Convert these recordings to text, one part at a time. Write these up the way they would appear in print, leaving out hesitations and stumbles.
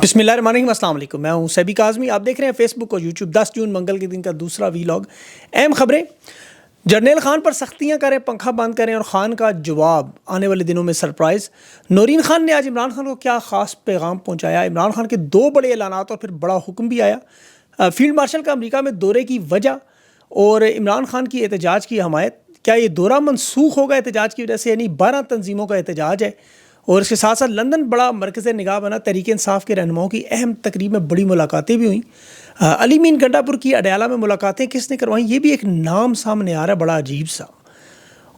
بسم اللہ الرحمن الرحیم، السلام علیکم۔ میں ہوں سیبی کاظمی، آپ دیکھ رہے ہیں فیس بک اور یوٹیوب۔ 10 جون منگل کے دن کا دوسرا ویلاگ۔ اہم خبریں: جرنیل خان پر سختیاں کریں، پنکھا بند کریں، اور خان کا جواب آنے والے دنوں میں سرپرائز۔ نورین خان نے آج عمران خان کو کیا خاص پیغام پہنچایا؟ عمران خان کے 2 بڑے اعلانات اور پھر بڑا حکم بھی آیا۔ فیلڈ مارشل کا امریکہ میں دورے کی وجہ اور عمران خان کی احتجاج کی حمایت۔ کیا یہ دورہ منسوخ ہوگا احتجاج کی وجہ سے؟ یعنی 12 تنظیموں کا احتجاج ہے، اور اس کے ساتھ ساتھ لندن بڑا مرکز نگاہ بنا۔ تحریک انصاف کے رہنماؤں کی اہم تقریب میں بڑی ملاقاتیں بھی ہوئیں۔ علی مین گنڈا پور کی اڈیالہ میں ملاقاتیں کس نے کروائیں؟ یہ بھی ایک نام سامنے آ رہا ہے بڑا عجیب سا۔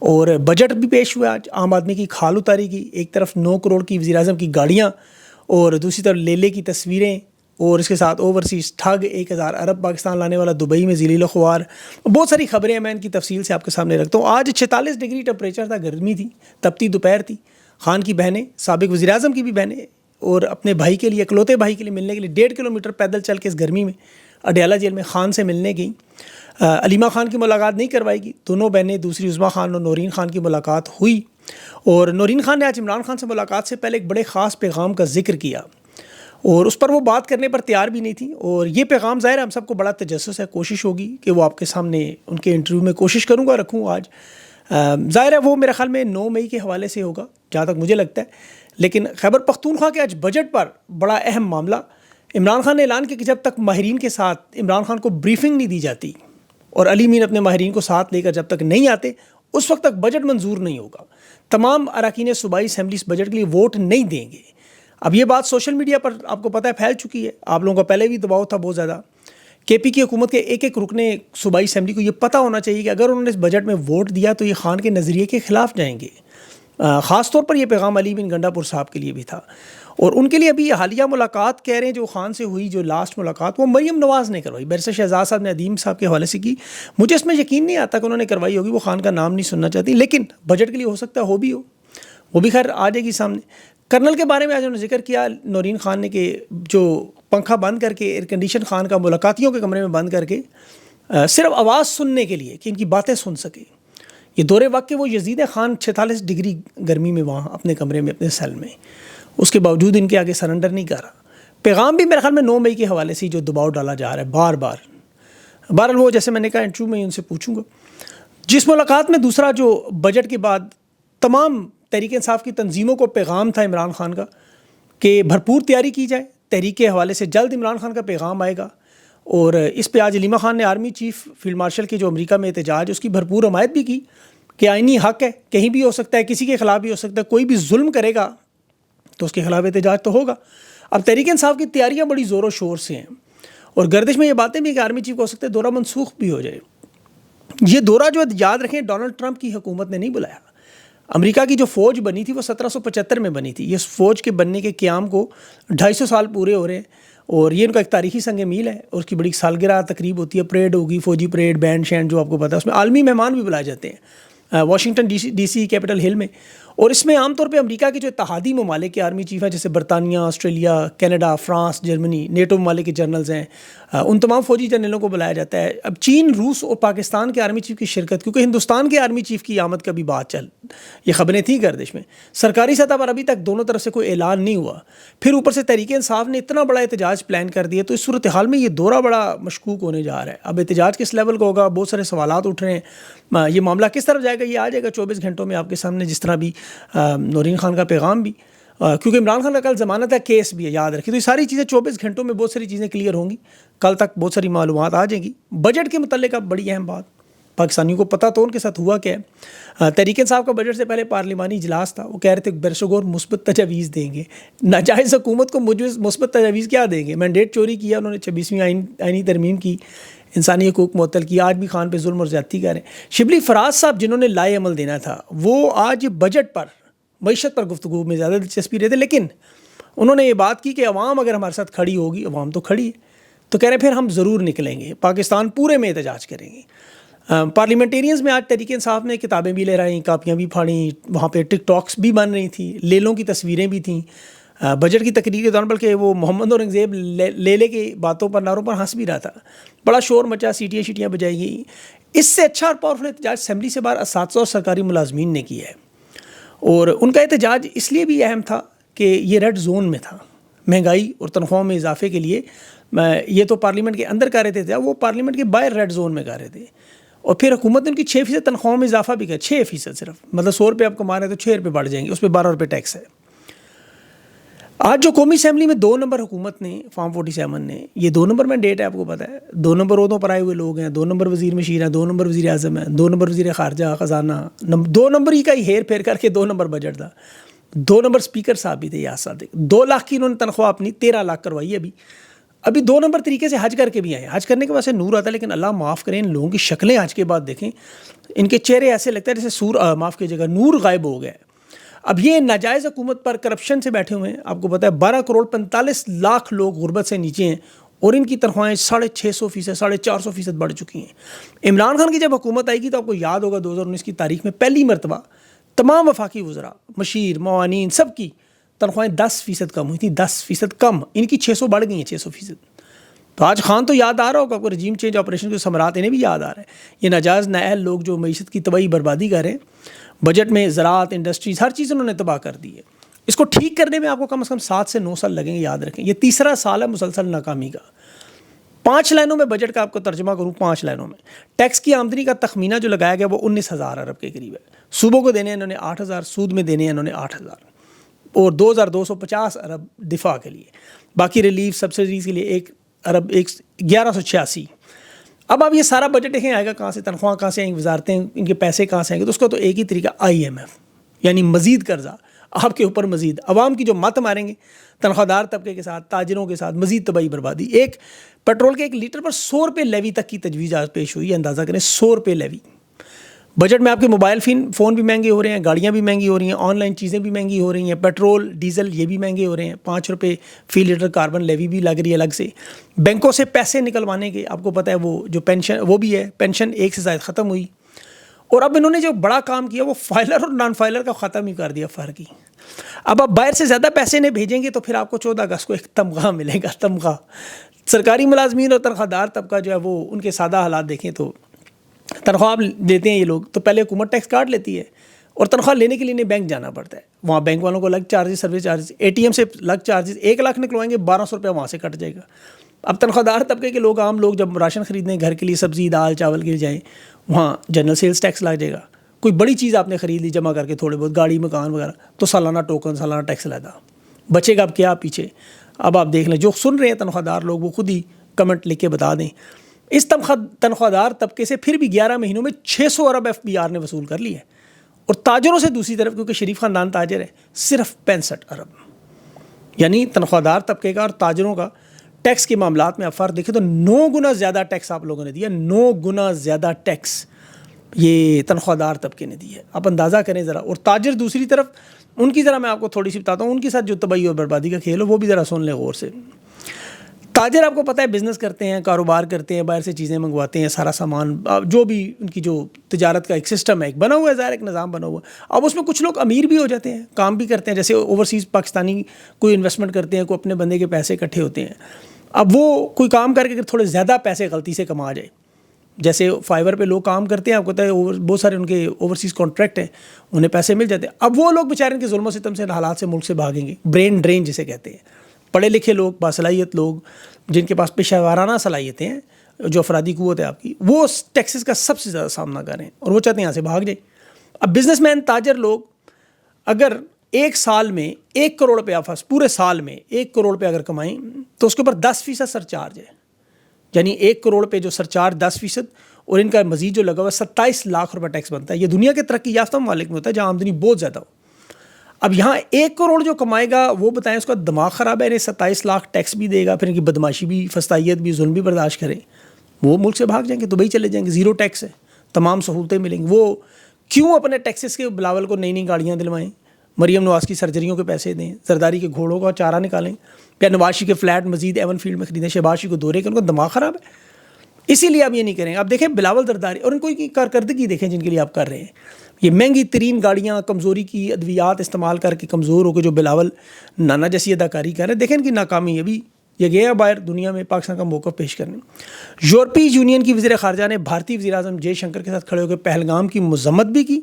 اور بجٹ بھی پیش ہوا آج، عام آدمی کی کھال اتاری کی۔ ایک طرف 9 کروڑ کی وزیر اعظم کی گاڑیاں، اور دوسری طرف لیلے کی تصویریں، اور اس کے ساتھ اوورسیز ٹھگ 1000 ارب پاکستان لانے والا دبئی میں ذلیل و خوار۔ بہت ساری خبریں ہیں، میں ان کی تفصیل سے آپ کے سامنے رکھتا ہوں۔ آج 46 ڈگری ٹمپریچر تھا، گرمی تھی، تپتی دوپہر تھی۔ خان کی بہنیں، سابق وزیر اعظم کی بھی بہنیں، اور اپنے بھائی کے لیے، اکلوتے بھائی کے لیے ملنے کے لیے 1.5 کلومیٹر پیدل چل کے اس گرمی میں اڈیالہ جیل میں خان سے ملنے گئیں۔ علیمہ خان کی ملاقات نہیں کروائی گئی۔ دونوں بہنیں، دوسری عظمیٰ خان اور نورین خان کی ملاقات ہوئی، اور نورین خان نے آج عمران خان سے ملاقات سے پہلے ایک بڑے خاص پیغام کا ذکر کیا، اور اس پر وہ بات کرنے پر تیار بھی نہیں تھی۔ اور یہ پیغام ظاہر ہے ہم سب کو بڑا تجسس ہے، کوشش ہوگی کہ وہ آپ کے سامنے ان کے انٹرویو میں کوشش کروں گا رکھوں آج۔ ظاہر ہے وہ میرے خیال میں 9 مئی کے حوالے سے ہوگا جہاں تک مجھے لگتا ہے۔ لیکن خیبر پختونخوا کے آج بجٹ پر بڑا اہم معاملہ۔ عمران خان نے اعلان کیا کہ جب تک ماہرین کے ساتھ عمران خان کو بریفنگ نہیں دی جاتی، اور علی مین اپنے ماہرین کو ساتھ لے کر جب تک نہیں آتے، اس وقت تک بجٹ منظور نہیں ہوگا۔ تمام اراکین صوبائی اسمبلی اس بجٹ کے لیے ووٹ نہیں دیں گے۔ اب یہ بات سوشل میڈیا پر آپ کو پتہ ہے پھیل چکی ہے، آپ لوگوں کا پہلے بھی دباؤ تھا بہت زیادہ۔ کے پی کی حکومت کے ایک رکن صوبائی اسمبلی کو یہ پتہ ہونا چاہیے کہ اگر انہوں نے اس بجٹ میں ووٹ دیا تو یہ خان کے نظریے کے خلاف جائیں گے۔ خاص طور پر یہ پیغام علی مین گنڈا پور صاحب کے لیے بھی تھا، اور ان کے لیے ابھی حالیہ ملاقات کہہ رہے ہیں جو خان سے ہوئی، جو لاسٹ ملاقات، وہ مریم نواز نے کروائی، بیرسٹر شہزاد صاحب نے ندیم صاحب کے حوالے سے کی۔ مجھے اس میں یقین نہیں آتا کہ انہوں نے کروائی ہوگی، وہ خان کا نام نہیں سننا چاہتی، لیکن بجٹ کے لیے ہو سکتا ہے ہو بھی ہو، وہ بھی خیر آ جائے گی سامنے۔ کرنل کے بارے میں آج انہوں نے ذکر کیا نورین خان نے کہ جو پنکھا بند کر کے، ایئر کنڈیشن خان کا ملاقاتیوں کے کمرے میں بند کر کے صرف آواز سننے کے لیے کہ ان کی باتیں سن سکے۔ یہ دور وقت کہ وہ یزید خان 46 ڈگری گرمی میں وہاں اپنے کمرے میں، اپنے سیل میں، اس کے باوجود ان کے آگے سرنڈر نہیں کر رہا۔ پیغام بھی میرے خیال میں 9 مئی کے حوالے سے جو دباؤ ڈالا جا رہا ہے بار بار۔ بہرحال وہ جیسے میں نے کہا انٹرویو میں ان سے پوچھوں گا۔ جس ملاقات میں دوسرا جو بجٹ کے بعد تمام تحریک انصاف کی تنظیموں کو پیغام تھا عمران خان کا کہ بھرپور تیاری کی جائے، تحریک کے حوالے سے جلد عمران خان کا پیغام آئے گا، اور اس پہ آج علیمہ خان نے army chief field marshal K جو امریکہ میں احتجاج اس کی بھرپور حمایت بھی کی کہ آئینی حق ہے، کہیں بھی ہو سکتا ہے، کسی کے خلاف بھی ہو سکتا ہے، کوئی بھی ظلم کرے گا تو اس کے خلاف احتجاج تو ہوگا۔ اب تحریک انصاف کی تیاریاں بڑی زور و شور سے ہیں، اور گردش میں یہ باتیں بھی کہ آرمی چیف کو ہو سکتا ہے دورہ منسوخ بھی ہو جائے۔ یہ دورہ جو یاد رکھیں ڈونلڈ ٹرمپ کی حکومت نے نہیں بلایا۔ امریکہ کی جو فوج بنی تھی وہ 1775 میں بنی تھی۔ اس فوج کے بننے کے قیام کو 250 سال پورے ہو رہے ہیں، اور یہ ان کا ایک تاریخی سنگ میل ہے، اور اس کی بڑی سالگرہ تقریب ہوتی ہے، پریڈ ہوگی، فوجی پریڈ، بینڈ شینڈ جو آپ کو پتہ ہے، اس میں عالمی مہمان بھی بلائے جاتے ہیں واشنگٹن ڈی سی کیپٹل ہل میں۔ اور اس میں عام طور پہ امریکہ کے جو اتحادی ممالک کے آرمی چیف ہیں جیسے برطانیہ، آسٹریلیا، کینیڈا، فرانس، جرمنی، نیٹو ممالک کے جنرلز ہیں، ان تمام فوجی جنرلوں کو بلایا جاتا ہے۔ اب چین، روس اور پاکستان کے آرمی چیف کی شرکت، کیونکہ ہندوستان کے آرمی چیف کی آمد کا بھی بات یہ خبریں تھیں گردش میں، سرکاری سطح پر ابھی تک دونوں طرف سے کوئی اعلان نہیں ہوا۔ پھر اوپر سے تحریک انصاف نے اتنا بڑا احتجاج پلان کر دیا، تو اس صورتحال میں یہ دورہ بڑا مشکوک ہونے جا رہا ہے۔ اب احتجاج کس لیول کا ہوگا، بہت سارے سوالات اٹھ رہے ہیں، یہ معاملہ کس طرف جائے گا یہ آ جائے گا 24 گھنٹوں میں آپ کے سامنے، جس طرح بھی نورین خان کا پیغام بھی، کیونکہ عمران خان کا کل ضمانت ہے، کیس بھی ہے، یاد رکھیں۔ تو یہ ساری چیزیں 24 گھنٹوں میں بہت ساری چیزیں کلیئر ہوں گی، کل تک بہت ساری معلومات آ جائیں گی۔ بجٹ کے متعلق اب بڑی اہم بات پاکستانیوں کو پتہ تو ان کے ساتھ ہوا کیا ہے۔ تحریک انصاف کا بجٹ سے پہلے پارلیمانی اجلاس تھا، وہ کہہ رہے تھے برشگور مثبت تجاویز دیں گے۔ ناجائز حکومت کو مثبت تجاویز کیا دیں گے؟ مینڈیٹ چوری کیا انہوں نے، 26ویں آئینی ترمیم کی، انسانی حقوق معطل کی، آج بھی خان پہ ظلم اور زیادتی کر رہے ہیں۔ شبلی فراز صاحب جنہوں نے لائے عمل دینا تھا، وہ آج بجٹ پر، معیشت پر گفتگو میں زیادہ دلچسپی رہتے، لیکن انہوں نے یہ بات کی کہ عوام اگر ہمارے ساتھ کھڑی ہوگی، عوام تو کھڑی ہے، تو کہہ رہے ہیں پھر ہم ضرور نکلیں گے، پاکستان پورے میں احتجاج کریں گے۔ پارلیمنٹیرینز میں آج تحریک انصاف نے کتابیں بھی لے رہی، کاپیاں بھی پھاڑیں، وہاں پہ ٹک ٹاکس بھی بن رہی تھیں، لیلوں کی تصویریں بھی تھیں بجٹ کی تقریر کے دوران، بلکہ وہ محمد اورنگزیب لیلے کی باتوں پر، نعروں پر ہنس بھی رہا تھا، بڑا شور مچا، سیٹیاں شیٹیاں بجائی گئی۔ اس سے اچھا اور پاورفل احتجاج اسمبلی سے باہر اساتذہ اور سرکاری ملازمین نے کیا ہے، اور ان کا احتجاج اس لیے بھی اہم تھا کہ یہ ریڈ زون میں تھا، مہنگائی اور تنخواہوں میں اضافے کے لیے یہ تو پارلیمنٹ کے اندر کر رہے تھے، وہ پارلیمنٹ کے باہر ریڈ زون میں کر رہے تھے، اور پھر حکومت نے ان کی 6% تنخواہوں میں اضافہ بھی کیا، 6% صرف، مطلب 100 روپے آپ کما رہے ہیں تو 6 روپے بڑھ جائیں گے، اس پہ 12 روپے ٹیکس ہے۔ آج جو قومی اسمبلی میں 2 نمبر حکومت نے، فارم 47 نے، یہ 2 نمبر مینڈیٹ ہے، آپ کو پتہ ہے، 2 نمبر عہدوں پر آئے ہوئے لوگ ہیں، 2 نمبر وزیر مشیر ہیں، 2 نمبر وزیر اعظم ہیں، 2 نمبر وزیر خارجہ خزانہ، 2 نمبر ہی کا ہی ہیر پھیر کر کے 2 نمبر بجٹ تھا، 2 نمبر اسپیکر صاحب بھی تھے یاد صادق، 2 لاکھ کی انہوں نے تنخواہ اپنی 13 لاکھ کروائی ہے ابھی 2 نمبر طریقے سے حج کر کے بھی آئے، حج کرنے کے بعد سے نور آتا ہے، لیکن اللہ معاف کریں، ان لوگوں کی شکلیں آج کے بعد دیکھیں، ان کے چہرے ایسے لگتا ہے جیسے معاف کیجیے گا، نور غائب ہو گیا ہے۔ اب یہ ناجائز حکومت پر کرپشن سے بیٹھے ہوئے ہیں، آپ کو پتہ ہے 12 کروڑ 45 لاکھ لوگ غربت سے نیچے ہیں، اور ان کی تنخواہیں 650%، 450% بڑھ چکی ہیں۔ عمران خان کی جب حکومت آئی گی تو آپ کو یاد ہوگا 2019 کی تاریخ میں پہلی مرتبہ تمام وفاقی وزراء، مشیر، معاونین، سب کی تنخواہیں 10% کم ہوئی تھیں، 10% کم، ان کی 600 بڑھ گئی ہیں، 600%۔ تو آج خان تو یاد آ رہا ہوگا، کوئی رجیم چینج آپریشن کے ثمرات انہیں بھی یاد آ رہا ہے، یہ ناجائز نااہل لوگ جو معیشت کی تباہی بربادی کر رہے ہیں، بجٹ میں زراعت، انڈسٹریز، ہر چیز انہوں نے تباہ کر دی ہے۔ اس کو ٹھیک کرنے میں آپ کو کم از کم 7 سے 9 سال لگیں گے، یاد رکھیں، یہ تیسرا سال ہے مسلسل ناکامی کا۔ 5 لائنوں میں بجٹ کا آپ کو ترجمہ کروں، 5 لائنوں میں، ٹیکس کی آمدنی کا تخمینہ جو لگایا گیا وہ 19,000 ارب کے قریب ہے، صوبوں کو دینے ہیں انہوں نے 8,000، سود میں دینے ہیں انہوں نے 8,000، اور 2,250 ارب دفاع کے لیے، باقی ریلیف سبسڈیز کے لیے 1 ارب 1186۔ اب آپ یہ سارا بجٹ دیکھیں آئے گا کہاں سے، تنخواہ کہاں سے آئیں گی، وزارتیں، ان کے پیسے کہاں سے آئیں گے، تو اس کا تو ایک ہی طریقہ IMF، یعنی مزید قرضہ آپ کے اوپر، مزید عوام کی جو مت ماریں گے، تنخواہ دار طبقے کے ساتھ، تاجروں کے ساتھ، مزید تباہی بربادی۔ ایک پیٹرول کے 1 لیٹر پر 100 روپے لیوی تک کی تجویز آج پیش ہوئی ہے، اندازہ کریں 100 روپے لیوی۔ بجٹ میں آپ کے موبائل فون بھی مہنگے ہو رہے ہیں، گاڑیاں بھی مہنگی ہو رہی ہیں، آن لائن چیزیں بھی مہنگی ہو رہی ہیں، پیٹرول ڈیزل یہ بھی مہنگے ہو رہے ہیں، 5 روپے فی لیٹر کاربن لیوی بھی لگ رہی ہے الگ سے۔ بینکوں سے پیسے نکلوانے کے آپ کو پتہ ہے وہ جو پینشن، وہ بھی ہے، پینشن 1 سے زائد ختم ہوئی، اور اب انہوں نے جو بڑا کام کیا وہ فائلر اور نان فائلر کا ختم ہی کر دیا، فرق ہی۔ اب آپ باہر سے زیادہ پیسے نہیں بھیجیں گے تو پھر آپ کو 14 اگست کو ایک تمغہ ملے گا، تمغہ۔ سرکاری ملازمین اور تنخواہ دار طبقہ جو ہے وہ ان کے سادہ حالات دیکھیں تو تنخواہ دیتے ہیں یہ لوگ تو پہلے حکومت ٹیکس کاٹ لیتی ہے، اور تنخواہ لینے کے لیے انہیں بینک جانا پڑتا ہے، وہاں بینک والوں کو الگ چارجز، سروس چارجز، ATM سے الگ چارجز، 1 لاکھ نکلوائیں گے 1200 روپے وہاں سے کٹ جائے گا۔ اب تنخواہ دار طبقے کے لوگ، عام لوگ جب راشن خریدنے گھر کے لیے سبزی، دال، چاول کے لیے جائیں، وہاں جنرل سیلز ٹیکس لگ جائے گا۔ کوئی بڑی چیز آپ نے خرید لی جمع کر کے، تھوڑے بہت گاڑی، مکان وغیرہ، تو سالانہ ٹوکن، سالانہ ٹیکس لگا، بچے گا اب کیا پیچھے۔ اب آپ دیکھ لیں، جو سن رہے ہیں تنخواہ دار لوگ وہ خود ہی کمنٹ لکھ کے بتا دیں۔ اس تنخواہ دار طبقے سے پھر بھی 11 مہینوں میں 600 ارب FBR نے وصول کر لی ہے، اور تاجروں سے دوسری طرف، کیونکہ شریف خاندان تاجر ہے، صرف 65 ارب۔ یعنی تنخواہ دار طبقے کا اور تاجروں کا ٹیکس کے معاملات میں آپ فرق دیکھیں تو 9 گنا زیادہ ٹیکس آپ لوگوں نے دیا، 9 گنا زیادہ ٹیکس یہ تنخواہ دار طبقے نے دی ہے۔ آپ اندازہ کریں ذرا، اور تاجر دوسری طرف، ان کی ذرا میں آپ کو تھوڑی سی بتاتا ہوں، ان کے ساتھ جو تباہی اور بربادی کا کھیل ہو وہ بھی ذرا سن لیں غور سے۔ تاجر آپ کو پتہ ہے بزنس کرتے ہیں، کاروبار کرتے ہیں، باہر سے چیزیں منگواتے ہیں، سارا سامان، جو بھی ان کی جو تجارت کا ایک سسٹم ہے، ایک بنا ہوا ہے، ظاہر ایک نظام بنا ہوا ہے۔ اب اس میں کچھ لوگ امیر بھی ہو جاتے ہیں، کام بھی کرتے ہیں، جیسے اوورسیز پاکستانی کوئی انویسٹمنٹ کرتے ہیں، کوئی اپنے بندے کے پیسے اکٹھے ہوتے ہیں، اب وہ کوئی کام کر کے اگر تھوڑے زیادہ پیسے غلطی سے کما جائے، جیسے فائبر پہ لوگ کام کرتے ہیں، آپ کو پتہ ہے بہت سارے ان کے اوورسیز کانٹریکٹ ہیں، انہیں پیسے مل جاتے ہیں، اب وہ لوگ بیچارے ان کے ظلم و ستم سے، حالات سے ملک سے بھاگیں گے، برین ڈرین جسے کہتے ہیں۔ پڑھے لکھے لوگ، باصلاحیت لوگ، جن کے پاس پیشہ ورانہ صلاحیتیں ہیں، جو افرادی قوت ہے آپ کی، وہ ٹیکسز کا سب سے زیادہ سامنا کریں، اور وہ چاہتے ہیں یہاں سے بھاگ جائیں۔ اب بزنس مین، تاجر لوگ اگر 1 سال میں 1 کروڑ روپے، پورے سال میں 1 کروڑ روپے اگر کمائیں تو اس کے اوپر 10% سرچارج ہے، یعنی 1 کروڑ پہ جو سرچارج 10%، اور ان کا مزید جو لگا ہوا 27 لاکھ روپے ٹیکس بنتا ہے۔ یہ دنیا کے ترقی یافتہ ممالک میں ہوتا ہے جہاں آمدنی بہت زیادہ ہو۔ اب یہاں 1 کروڑ جو کمائے گا وہ بتائیں اس کا دماغ خراب ہے، انہیں 27 لاکھ ٹیکس بھی دے گا، پھر ان کی بدماشی بھی، فسطائیت بھی، ظلم بھی برداشت کرے، وہ ملک سے بھاگ جائیں گے، دبئی چلے جائیں گے، 0 ٹیکس ہے، تمام سہولتیں ملیں گی۔ وہ کیوں اپنے ٹیکسز کے بلاول کو نئی گاڑیاں دلوائیں، مریم نواز کی سرجریوں کے پیسے دیں، زرداری کے گھوڑوں کا چارہ نکالیں، یا نواز شریف کے فلیٹ مزید ایون فیلڈ میں خریدیں، شہباز شریف کو دورے کریں، ان کا دماغ خراب ہے، اسی لیے آپ یہ نہیں کریں۔ آپ دیکھیں بلاول زرداری اور ان کو کی کارکردگی دیکھیں جن کے لیے آپ کر رہے ہیں، یہ مہنگی ترین گاڑیاں، کمزوری کی ادویات استعمال کر کے کمزور ہو کے جو بلاول نانا جیسی اداکاری کر رہے ہیں، دیکھیں ان کی ناکامی ابھی یہ گیا باہر دنیا میں پاکستان کا موقف پیش کرنے۔ یورپی یونین کی وزیر خارجہ نے بھارتی وزیر اعظم جے شنکر کے ساتھ کھڑے ہو کے پہلگام کی مذمت بھی کی،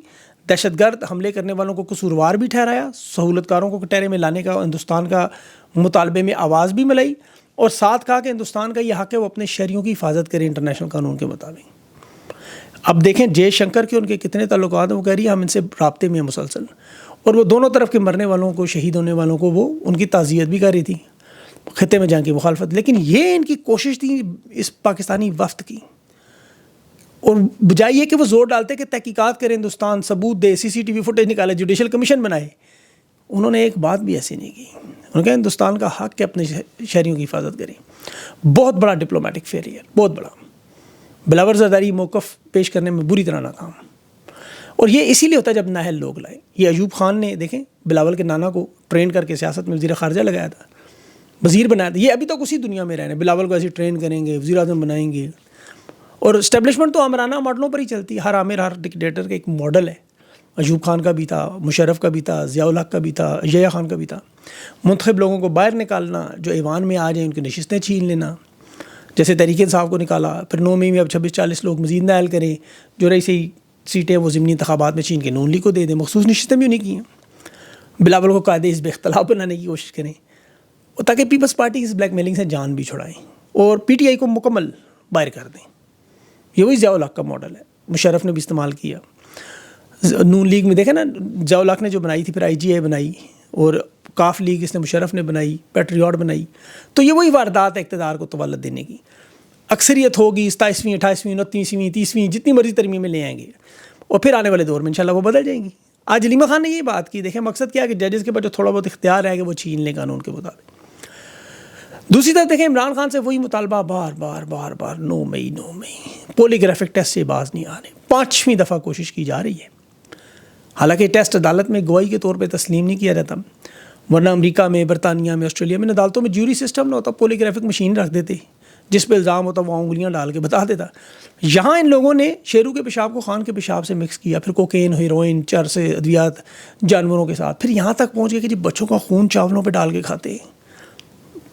دہشت گرد حملے کرنے والوں کو قصوروار بھی ٹھہرایا، سہولت کاروں کو کٹہرے میں لانے کا ہندوستان کا مطالبے میں آواز بھی ملائی، اور ساتھ کہا کہ ہندوستان کا یہ حق ہے وہ اپنے شہریوں کی حفاظت کرے انٹرنیشنل قانون کے مطابق۔ اب دیکھیں جے شنکر کے ان کے کتنے تعلقات ہیں، وہ کہہ رہی ہے ہم ان سے رابطے میں ہیں مسلسل، اور وہ دونوں طرف کے مرنے والوں کو، شہید ہونے والوں کو وہ ان کی تعزیت بھی کر رہی تھی، خطے میں جنگ کی مخالفت۔ لیکن یہ ان کی کوشش تھی اس پاکستانی وفد کی، اور بجائے یہ کہ وہ زور ڈالتے کہ تحقیقات کریں ہندوستان، ثبوت دے، سی سی ٹی وی فوٹیج نکالے، جوڈیشل کمیشن بنائے، انہوں نے ایک بات بھی ایسی نہیں کی۔ انہوں نے کہا ہندوستان کا حق ہے اپنے شہریوں کی حفاظت کریں۔ بہت بڑا ڈپلومیٹک فیلئر، بہت بڑا۔ بلاول زرداری موقف پیش کرنے میں بری طرح ناکام، اور یہ اسی لیے ہوتا ہے جب نااہل لوگ لائیں۔ یہ ایوب خان نے دیکھیں بلاول کے نانا کو ٹرین کر کے سیاست میں وزیر خارجہ لگایا تھا، وزیر بنایا تھا۔ یہ ابھی تک اسی دنیا میں رہنے، بلاول کو ایسے ٹرین کریں گے، وزیر اعظم بنائیں گے، اور اسٹیبلشمنٹ تو آمرانہ ماڈلوں پر ہی چلتی ہے۔ ہر عامر، ہر ڈکٹیٹر کا ایک ماڈل ہے۔ ایوب خان کا بھی تھا، مشرف کا بھی تھا، ضیاء الحق کا بھی تھا، ضیاء خان کا بھی تھا۔ منتخب لوگوں کو باہر نکالنا، جو ایوان میں آ جائیں ان کی نشستیں چھین لینا، جیسے تحریک انصاف کو نکالا، پھر 9 مئی میں اب 26-40 لوگ مزید نائل کریں، جو رئیسی سیٹیں وہ ضمنی انتخابات میں چھین کے نون لیگ کو دے دیں، مخصوص نشستیں بھی انہیں کی ہیں۔ بلاول کو قائد حزب اختلاف بنانے کی کوشش کریں، اور تاکہ پیپلز پارٹی اس بلیک میلنگ سے جان بھی چھڑائیں اور پی ٹی آئی کو مکمل باہر کر دیں۔ یہ وہی ضیاء الحق کا ماڈل ہے، مشرف نے بھی استعمال کیا۔ نون لیگ میں دیکھیں نا، ضیاء الحق نے جو بنائی تھی، پھر آئی جی اے بنائی، اور کاف لیگ اس نے مشرف نے بنائی، پیٹریوٹ بنائی۔ تو یہ وہی واردات ہے اقتدار کو طوالت دینے کی۔ اکثریت ہوگی 27ویں، 28ویں، 29ویں، 30ویں، جتنی مرضی ترمیمیں لے آئیں گے، اور پھر آنے والے دور میں انشاءاللہ وہ بدل جائیں گی۔ آج علیمہ خان نے یہ بات کی، دیکھیں مقصد کیا ہے کہ ججز کے پاس جو تھوڑا بہت اختیار ہے کہ وہ چھین لیں قانون کے مطابق۔ دوسری طرف دیکھیں عمران خان سے وہی مطالبہ بار بار 9 مئی پولی گرافک ٹیسٹ سے باز نہیں آ رہے۔ 5ویں دفعہ کوشش کی جا رہی ہے، حالانکہ ٹیسٹ عدالت میں گواہی کے طور پہ تسلیم نہیں کیا جاتا، ورنہ امریکہ میں، برطانیہ میں، آسٹریلیا میں عدالتوں میں جیوری سسٹم نہ ہوتا، پولی گرافک مشین رکھ دیتے، جس پہ الزام ہوتا وہ انگلیاں ڈال کے بتا دیتا۔ یہاں ان لوگوں نے شیروں کے پیشاب کو خان کے پیشاب سے مکس کیا، پھر کوکین، ہیروئن، چرس، ادویات جانوروں کے ساتھ، پھر یہاں تک پہنچ گئے کہ جی بچوں کا خون چاولوں پہ ڈال کے کھاتے ہیں۔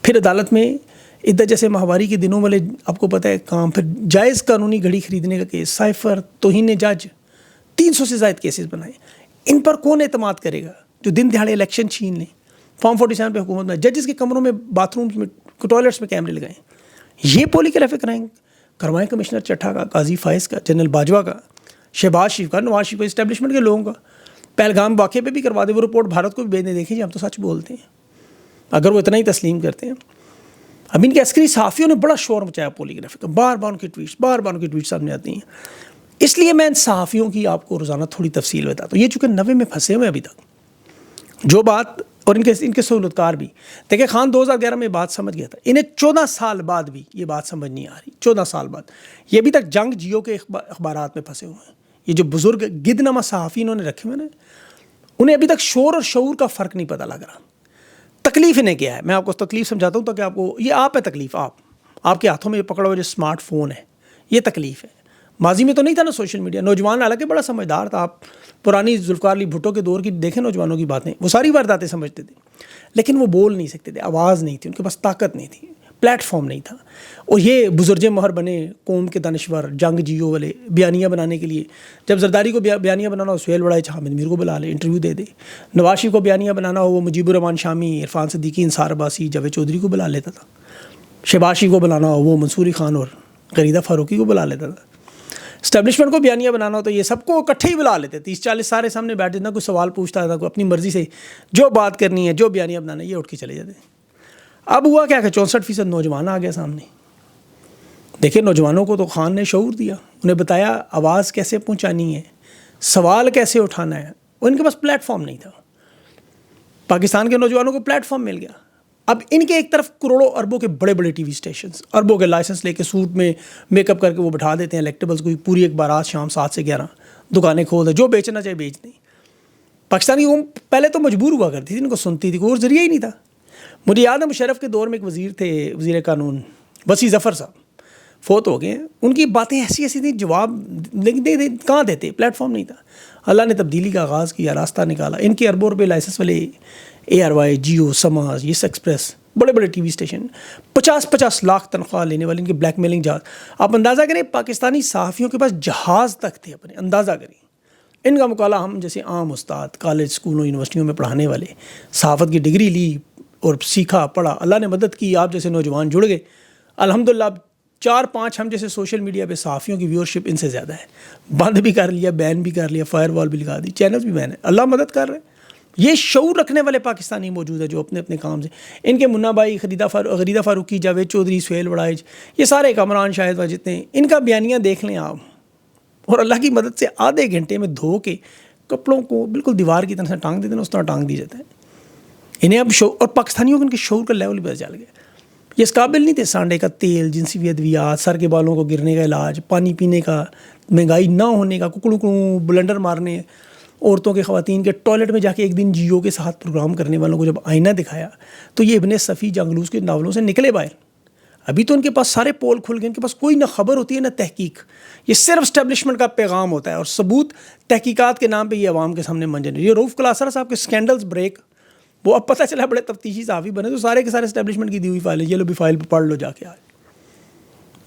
پھر عدالت میں عدت جیسے ماہواری کے دنوں والے آپ کو پتہ ہے کام، پھر جائز قانونی گھڑی خریدنے کا کیس، سائفر، توہین جج، 300 سے زائد کیسز بنائے۔ ان پر کون اعتماد کرے گا جو دن دہاڑے الیکشن چھین لیں؟ فارم 47 پہ حکومت میں ججز کے کمروں میں، باتھ رومز میں، ٹوائلٹس میں کیمرے لگائیں۔ یہ پولی گرافک کروائیں کمشنر چٹھا کا، قاضی فائز کا، جنرل باجوہ کا، شہباز شریف کا، نواز شریف کا، اسٹیبلشمنٹ کے لوگوں کا۔ پہلگام واقعے پہ بھی کروا دے، وہ رپورٹ بھارت کو بھی بھیجنے، دیکھیں جی ہم تو سچ بولتے ہیں، اگر وہ اتنا ہی تسلیم کرتے ہیں۔ اب ان کے عسکری صحافیوں نے بڑا شور مچایا پولی گرافک کا، بار بار ان کی ٹویٹس سامنے آتی ہیں۔ اس لیے میں ان صحافیوں کی آپ کو روزانہ تھوڑی تفصیل بتاتا ہوں۔ یہ چونکہ 90 میں پھنسے ہوئے ابھی تک، جو بات، اور ان کے سہولت کار بھی دیکھیں، خان 2011 میں بات سمجھ گیا تھا، انہیں 14 سال بعد بھی یہ بات سمجھ نہیں آ رہی۔ 14 سال بعد یہ ابھی تک جنگ جیو کے اخبارات میں پھنسے ہوئے ہیں۔ یہ جو بزرگ گدنما صحافی انہوں نے رکھے ہوئے ہیں، انہیں ابھی تک شور اور شعور کا فرق نہیں پتہ لگ رہا۔ تکلیف انہیں کیا ہے، میں آپ کو تکلیف سمجھاتا ہوں تاکہ آپ کو، یہ آپ ہے تکلیف، آپ کے ہاتھوں میں پکڑا ہوا جو اسمارٹ فون ہے، یہ تکلیف ہے۔ ماضی میں تو نہیں تھا نا سوشل میڈیا، نوجوان حالانکہ بڑا سمجھدار تھا، آپ پرانی ذوالفقار علی بھٹو کے دور کی دیکھیں نوجوانوں کی باتیں، وہ ساری وارداتیں سمجھتے تھے، لیکن وہ بول نہیں سکتے تھے، آواز نہیں تھی، ان کے پاس طاقت نہیں تھی، پلیٹ فارم نہیں تھا۔ اور یہ بزرج مہر بنے قوم کے دانشور، جنگ جیو والے، بیانیہ بنانے کے لیے، جب زرداری کو بیانیہ بنانا ہو سہیل بڑائچ، حامد میر کو بلا لے، انٹرویو دے دے۔ نواز شریف کو بیانیہ بنانا ہو، وہ مجیب الرحمان شامی، عرفان صدیقی، انصار عباسی، جاوید چودھری کو بلا لیتا تھا۔ شہباز شریف کو بلانا ہو، وہ منصوری خان اور غریدہ فاروقی کو بلا لیتا تھا۔ اسٹیبلشمنٹ کو بیانیہ بنانا ہو تو یہ سب کو اکٹھے ہی بلا لیتے، 30-40 سارے سامنے بیٹھ جاتے، نہ کوئی سوال پوچھتا تھا، کوئی اپنی مرضی سے جو بات کرنی ہے، جو بیانیہ بنانا ہے، یہ اٹھ کے چلے جاتے۔ اب ہوا کیا کہ 64% نوجوان آ گیا سامنے۔ دیکھیں نوجوانوں کو تو خان نے شعور دیا، انہیں بتایا آواز کیسے پہنچانی ہے، سوال کیسے اٹھانا ہے، اور ان کے پاس پلیٹ فارم نہیں تھا۔ پاکستان کے نوجوانوں کو پلیٹ فارم مل گیا۔ اب ان کے ایک طرف کروڑوں اربوں کے بڑے بڑے ٹی وی اسٹیشنز، اربوں کے لائسنس لے کے سوٹ میں میک اپ کر کے وہ بٹھا دیتے ہیں الیکٹیبلز کو، پوری ایک بارات شام 7 سے 11 دکانیں کھول دیں، جو بیچنا چاہے بیچ دیں۔ پاکستان کی قوم پہلے تو مجبور ہوا کرتی تھی، ان کو سنتی تھی، کوئی اور ذریعہ ہی نہیں تھا۔ مجھے یاد ہے مشرف کے دور میں ایک وزیر تھے، وزیر قانون وسیع ظفر صاحب، فوت ہو گئے۔ ان کی باتیں ایسی تھیں، جواب لیکن کہاں دیتے، پلیٹ فارم نہیں تھا۔ اللہ نے تبدیلی کا آغاز کیا، راستہ نکالا۔ ان کے اربوں روپے لائسنس والے ARY، جیو، سماج، یس ایکسپریس، بڑے بڑے ٹی وی اسٹیشن، 50-50 لاکھ تنخواہ لینے والے، ان کے بلیک میلنگ جہاز۔ آپ اندازہ کریں پاکستانی صحافیوں کے پاس جہاز تک تھے اپنے، اندازہ کریں ان کا مقالہ ہم جیسے عام استاد کالج اسکولوں یونیورسٹیوں میں پڑھانے والے صحافت کی ڈگری لی اور سیکھا پڑھا, اللہ نے مدد کی, آپ جیسے نوجوان جڑ گئے الحمدللہ. اب 4-5 ہم جیسے سوشل میڈیا پہ صحافیوں کی ویورشپ ان سے زیادہ ہے, بند بھی کر لیا, بین بھی کر لیا, فائر وال بھی لگا دی, چینلز بھی بین ہے, اللہ مدد کر رہے ہیں. یہ شعور رکھنے والے پاکستانی موجود ہیں جو اپنے اپنے کام سے, ان کے منا بھائی, غریدہ فاروقی, جاوید چودھری, سہیل وڑائج, یہ سارے کامران شاہد و جتنے, ان کا بیانیہ دیکھ لیں آپ, اور اللہ کی مدد سے آدھے گھنٹے میں دھو کے کپڑوں کو بالکل دیوار کی طرح سے ٹانگ دیتے ہیں, اس طرح ٹانگ دی جاتا ہے انہیں اب اور پاکستانیوں کو ان کے شعور کا لیول بھی چل گیا. یہ اس قابل نہیں تھے سانڈے کا تیل, جنسی ادویات, سر کے بالوں کو گرنے کا علاج, پانی پینے کا, مہنگائی نہ ہونے کا, ککڑوں بلنڈر مارنے, عورتوں کے خواتین کے ٹوائلٹ میں جا کے ایک دن جیو کے ساتھ پروگرام کرنے والوں کو جب آئینہ دکھایا تو یہ ابن صفی جنگلوز کے ناولوں سے نکلے باہر. ابھی تو ان کے پاس سارے پول کھل گئے, ان کے پاس کوئی نہ خبر ہوتی ہے نہ تحقیق, یہ صرف اسٹیبلشمنٹ کا پیغام ہوتا ہے اور ثبوت تحقیقات کے نام پہ یہ عوام کے سامنے منجن. یہ رؤف کلاسرا صاحب کے سکینڈلز بریک, وہ اب پتہ چلا بڑے تفتیشی صحافی بنے تو سارے کے سارے اسٹیبلشمنٹ کی دی ہوئی فائل ہے, یہ لو بھی فائل پڑھ لو جا کے آج.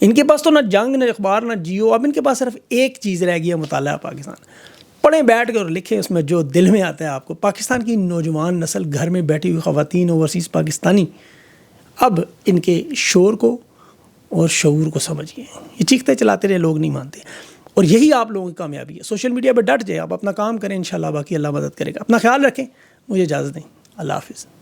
ان کے پاس تو نہ جنگ نہ اخبار نہ جیو, اب ان کے پاس صرف ایک چیز رہ گئی ہے, مطالعہ پاکستان. پڑھیں بیٹھ کے اور لکھیں اس میں جو دل میں آتا ہے آپ کو. پاکستان کی نوجوان نسل, گھر میں بیٹھی ہوئی خواتین, اوورسیز پاکستانی, اب ان کے شور کو اور شعور کو سمجھیے. یہ چیختے چلاتے رہے, لوگ نہیں مانتے, اور یہی آپ لوگوں کی کامیابی ہے. سوشل میڈیا پہ ڈٹ جائیں, آپ اپنا کام کریں, انشاءاللہ باقی اللہ مدد کرے گا. اپنا خیال رکھیں, مجھے اجازت دیں, اللہ حافظ.